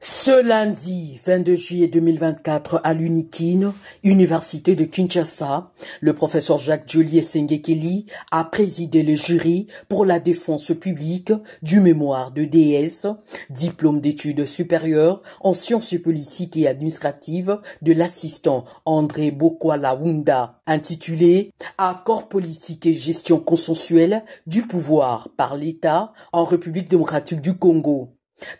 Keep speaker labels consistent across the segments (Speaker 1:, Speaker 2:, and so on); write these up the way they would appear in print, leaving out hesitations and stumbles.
Speaker 1: Ce lundi 22 juillet 2024 à l'UNIKIN, Université de Kinshasa, le professeur Jacques Joly Sengekeli a présidé le jury pour la défense publique du mémoire de DS, diplôme d'études supérieures en sciences politiques et administratives de l'assistant André Bokwala-Wunda, intitulé « Accord politique et gestion consensuelle du pouvoir par l'État en République démocratique du Congo ».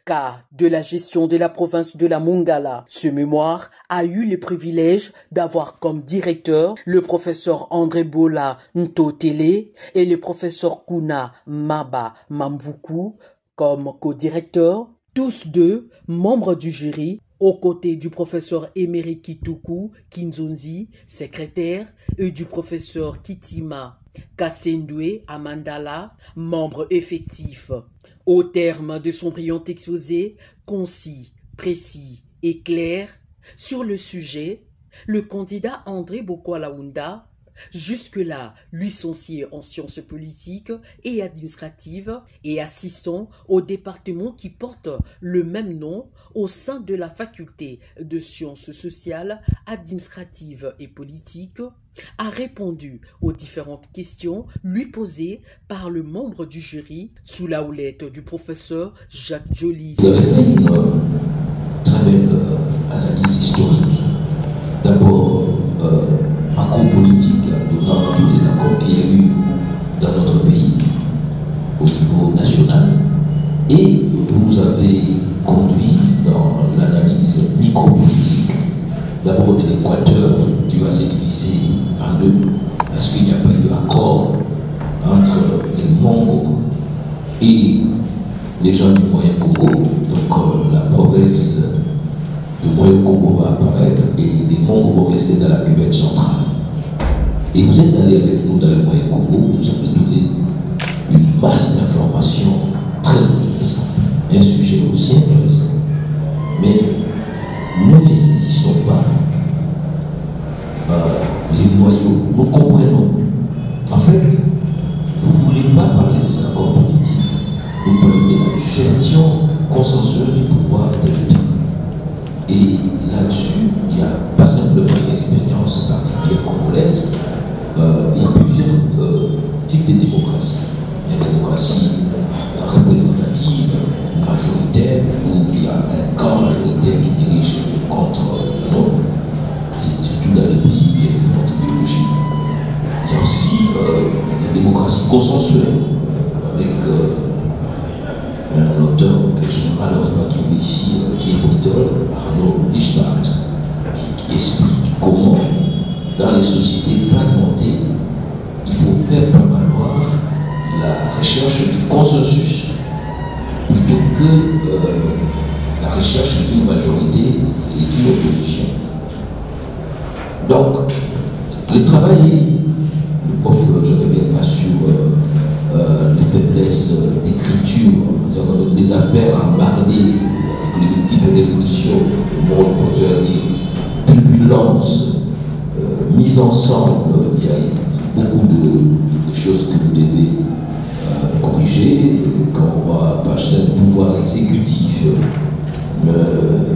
Speaker 1: Cas de la gestion de la province de la Mongala. Ce mémoire a eu le privilège d'avoir comme directeur le professeur André Bola Ntotele et le professeur Kuna Maba Mamvuku comme co-directeurs, tous deux membres du jury, aux côtés du professeur Emery Kituku Kinzonzi, secrétaire, et du professeur Kitima Kassendwe Amandala, membre effectif. Au terme de son brillant exposé, concis, précis et clair, sur le sujet, le candidat André Bokwala-Wunda, jusque-là licencié en sciences politiques et administratives et assistant au département qui porte le même nom au sein de la faculté de sciences sociales, administratives et politiques, a répondu aux différentes questions lui posées par le membre du jury sous la houlette du professeur Jacques Joly.
Speaker 2: Vous avez fait une très belle analyse historique. D'abord, accord politique, donnant tous les accords qu'il y a eu dans notre pays au niveau national. Et vous nous avez conduit dans l'analyse micropolitique, d'abord de l'Équateur, qui va se diviser en deux, parce qu'il n'y a pas eu accord entre les Mongo et les gens du Moyen Congo. Donc la province de Moyen Congo va apparaître et les Mongo vont rester dans la cuvette centrale. Et vous êtes allé avec nous dans le Moyen Congo, vous nous avez donné une masse d'informations très intéressantes, un sujet aussi intéressant. Mais nous ne saisissons pas les noyaux, nous comprenons. En fait, vous ne voulez pas parler des accords politiques, vous parlez de la gestion consensuelle du pouvoir de l'État. Et là-dessus, il n'y a pas simplement une expérience particulière congolaise, il y a plusieurs types de démocratie. Il y a une démocratie représentative, majoritaire, où il y a un camp majoritaire qui dirige contre l'autre. C'est surtout dans les pays où il y a une forte idéologie. Il y a aussi la démocratie consensuelle, avec un auteur que je n'ai malheureusement trouvé ici, qui est politologue, Arnaud Lichbart, qui explique comment, dans les sociétés fragmentées, il faut faire prévaloir la recherche du consensus plutôt que la recherche d'une majorité et d'une opposition. Donc, le travail, le prof, je ne reviens pas sur les faiblesses d'écriture, des affaires embardées avec les multiples révolutions, le monde pourrait dire turbulence, mise ensemble, il y a beaucoup de choses que vous devez corriger. Quand on va passer un pouvoir exécutif,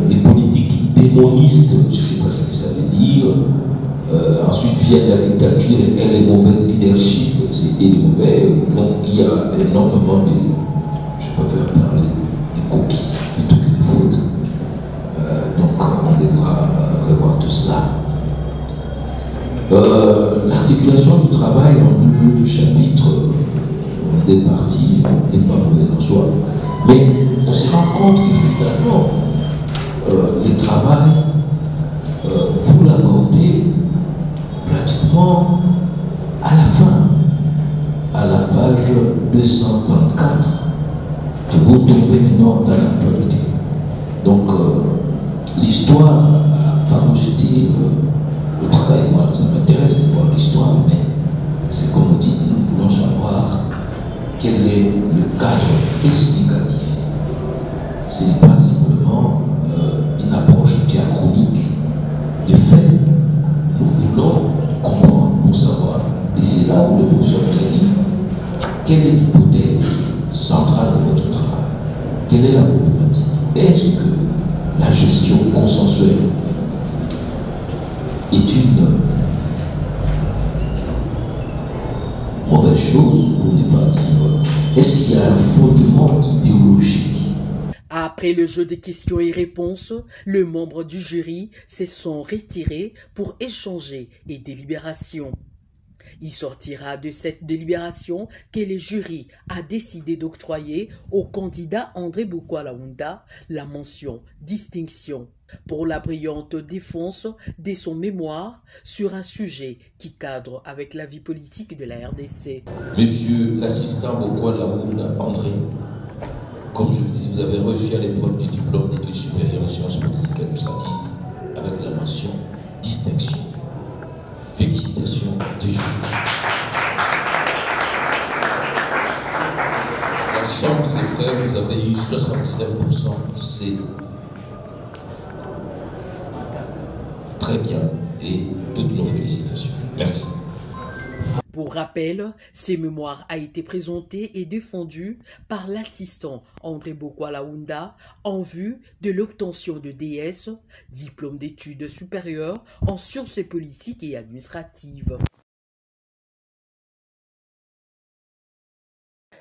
Speaker 2: les politiques démonistes, je ne sais pas ce que ça veut dire. Ensuite vient la dictature et les mauvais leadership, c'était les mauvais. Donc il y a énormément de, je préfère parler de coquilles plutôt que de fautes. Donc on devra revoir tout cela. L'articulation du travail en deux chapitres, en deux parties, n'est pas mauvaise en soi. Mais on se rend compte que finalement, le travail, vous l'abordez pratiquement à la fin, à la page 234, que vous tombez maintenant dans l'actualité. Donc, l'histoire, enfin, c'était le travail, moi, ça m'intéresse de voir l'histoire, mais c'est comme on dit, nous voulons savoir quel est le cadre explicatif. Ce n'est pas simplement une approche diachronique de fait. Nous voulons comprendre pour savoir, et c'est là où le professeur dit, quelle est l'hypothèse centrale de votre travail? Quelle est la problématique? Est-ce que la gestion consensuelle est une mauvaise chose, pour ne pas dire. Est-ce qu'il y a un fondement idéologique?
Speaker 1: Après le jeu de questions et réponses, le membre du jury se sont retirés pour échanger et délibération. Il sortira de cette délibération que le jury a décidé d'octroyer au candidat André Bokwalaounda la mention distinction pour la brillante défense de son mémoire sur un sujet qui cadre avec la vie politique de la RDC.
Speaker 2: Monsieur l'assistant Bokwalaounda André, comme je vous dis, vous avez reçu à l'épreuve du diplôme d'études supérieures en sciences politiques et administratives avec la mention distinction. Félicitations du jury. L'ensemble des épreuves, vous avez eu 79%. C'est très bien et toutes nos félicitations. Merci.
Speaker 1: Pour rappel, ces mémoires a été présenté et défendu par l'assistant André Bokwalaounda en vue de l'obtention de DS, diplôme d'études supérieures en sciences politiques et administratives.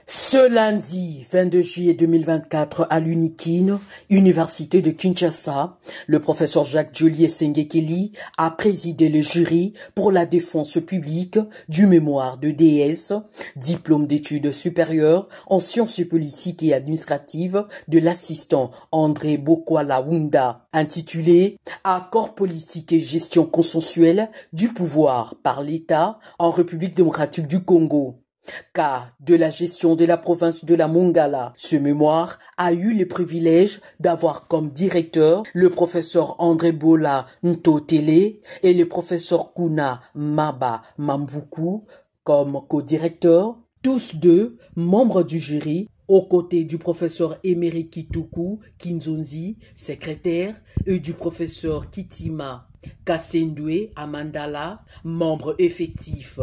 Speaker 1: Ce lundi 22 juillet 2024 à l'UNIKIN, Université de Kinshasa, le professeur Jacques Djoli Esengekeli a présidé le jury pour la défense publique du mémoire de DS, diplôme d'études supérieures en sciences politiques et administratives de l'assistant André Bokwalaounda, intitulé « Accord politique et gestion consensuelle du pouvoir par l'État en République démocratique du Congo ». Cas de la gestion de la province de la Mongala. Ce mémoire a eu le privilège d'avoir comme directeur le professeur André Bola Ntotele et le professeur Kuna Maba Mamvuku comme co-directeurs, tous deux membres du jury, aux côtés du professeur Emery Kituku Kinzonzi, secrétaire, et du professeur Kitima Kassendoué Amandala, membre effectif.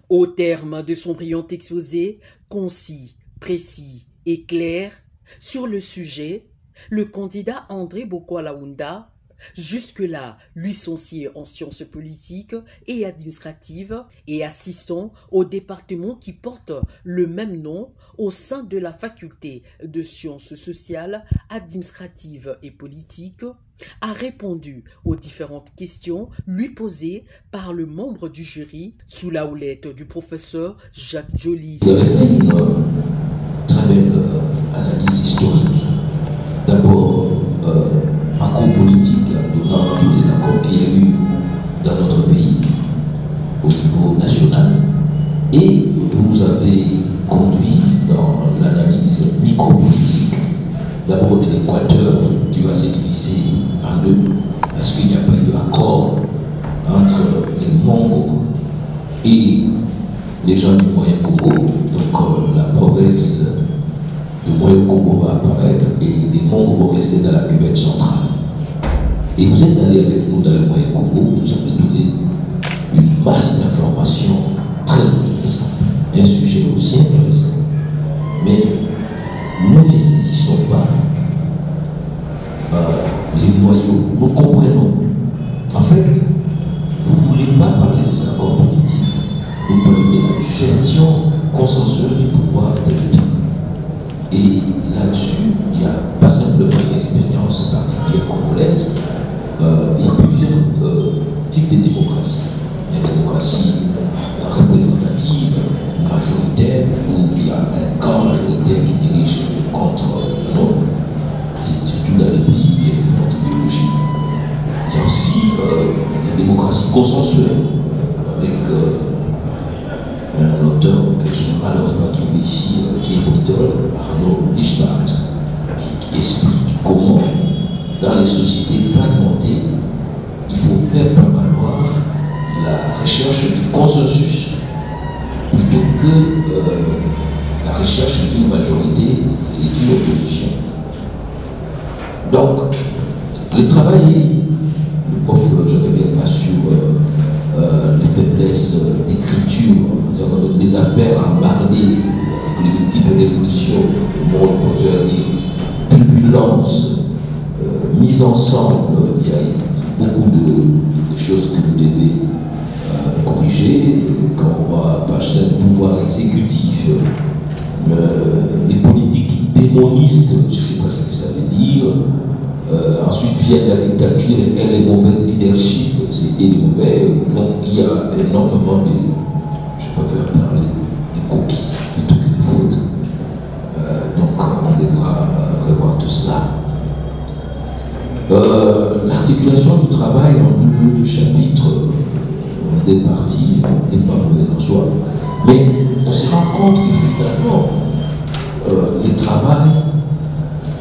Speaker 1: Au terme de son brillant exposé, concis, précis et clair, sur le sujet, le candidat André Bokwalaounda, jusque-là licencié en sciences politiques et administratives et assistant au département qui porte le même nom au sein de la faculté de sciences sociales, administratives et politiques, a répondu aux différentes questions lui posées par le membre du jury sous la houlette du professeur Jacques Djoli.
Speaker 2: Vous avez fait une très belle analyse historique. D'abord, accord politique, donnant tous les accords qu'il y a eu dans notre pays au niveau national. Et vous nous avez conduit dans l'analyse micropolitique, d'abord de l'Équateur, qui va se diviser en deux, parce qu'il n'y a pas eu accord entre les Mongo et les gens du Moyen Congo. Donc la province de Moyen Congo va apparaître et les Mongo vont rester dans la cuvette centrale. Et vous êtes allé avec nous dans le Moyen Congo, vous nous avez donné une masse d'informations très intéressantes. Un sujet aussi intéressant. Mais nous ne saisissons pas les noyaux. Nous comprenons. En fait, vous ne voulez pas parler des accords politiques. Vous parlez de la gestion consensuelle du pouvoir de l'État. Et là-dessus, il n'y a pas simplement une expérience particulière congolaise. Il y a plusieurs types de démocratie. Il y a une démocratie représentative, majoritaire, où il y a un camp majoritaire qui dirige contre l'autre. C'est surtout dans les pays où il y a une forte idéologie. Il y a aussi la démocratie consensuelle, avec un auteur que j'ai malheureusement trouvé ici, qui est politique, Arnaud Lichbart, qui explique comment, dans les sociétés fragmentées, il faut faire prévaloir la recherche du consensus plutôt que la recherche d'une majorité et d'une opposition. Donc, le travail, le prof, je ne reviens pas sur les faiblesses d'écriture, les affaires embardées, les multiples révolutions, le monde, pour dire, turbulence mise ensemble, il y a beaucoup de choses que vous devez corriger. Quand on voit page 5, pouvoir exécutif, les politiques démonistes, je ne sais pas ce que ça veut dire. Ensuite vient la dictature et les mauvais leadership, c'est les mauvais. Donc il y a énormément de, je préfère parler de coquilles plutôt que de fautes. Donc on devra revoir tout cela. L'articulation du travail en deux chapitres, en deux parties, n'est pas mauvaise en soi. Mais on se rend compte que finalement, le travail,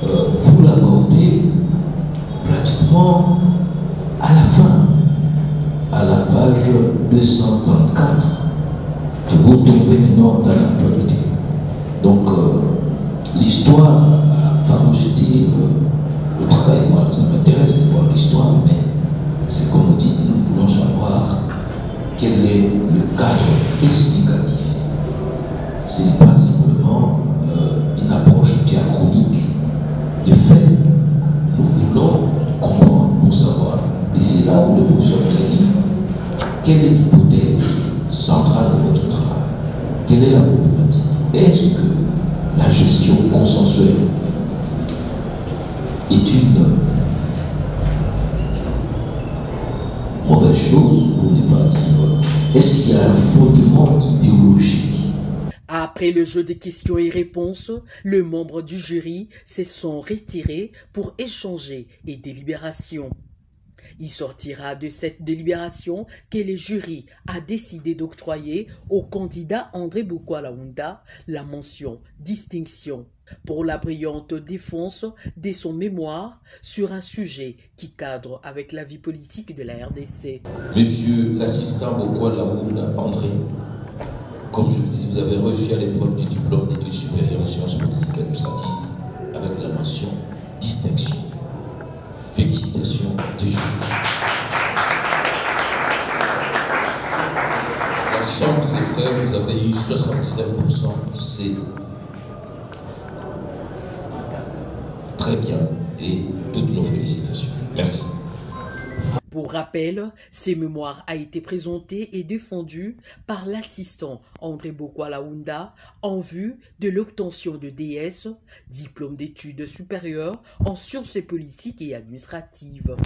Speaker 2: vous l'abordez pratiquement à la fin, à la page 234, que vous tombez maintenant dans l'actualité. Donc, l'histoire a jeté le travail. Moi, ça m'intéresse de voir l'histoire, mais c'est comme on dit, nous voulons savoir quel est le cadre explicatif. Ce n'est pas simplement une approche diachronique de fait. Nous voulons comprendre pour savoir. Et c'est là où le professeur nous a dit quelle est l'hypothèse centrale de votre travail, quelle est la problématique. Est-ce que la gestion consensuelle est une mauvaise chose, pour ne pas dire, est-ce qu'il y a un fondement idéologique?
Speaker 1: Après le jeu de questions et réponses, le membre du jury se sont retirés pour échanger et délibération. Il sortira de cette délibération que le jury a décidé d'octroyer au candidat André Bokwalaounda la mention distinction pour la brillante défense de son mémoire sur un sujet qui cadre avec la vie politique de la RDC.
Speaker 2: Monsieur l'assistant Bokwalaounda André, comme je le disais, vous avez reçu à l'épreuve du diplôme d'études supérieures en sciences politiques et administratives avec la mention distinction. Félicitations du jury. L'ensemble des épreuves, vous avez eu 79%. C'est très bien et toutes nos félicitations. Merci.
Speaker 1: Pour rappel, ce mémoire a été présenté et défendu par l'assistant André Bokwalaounda en vue de l'obtention de DS, diplôme d'études supérieures en sciences politiques et administratives.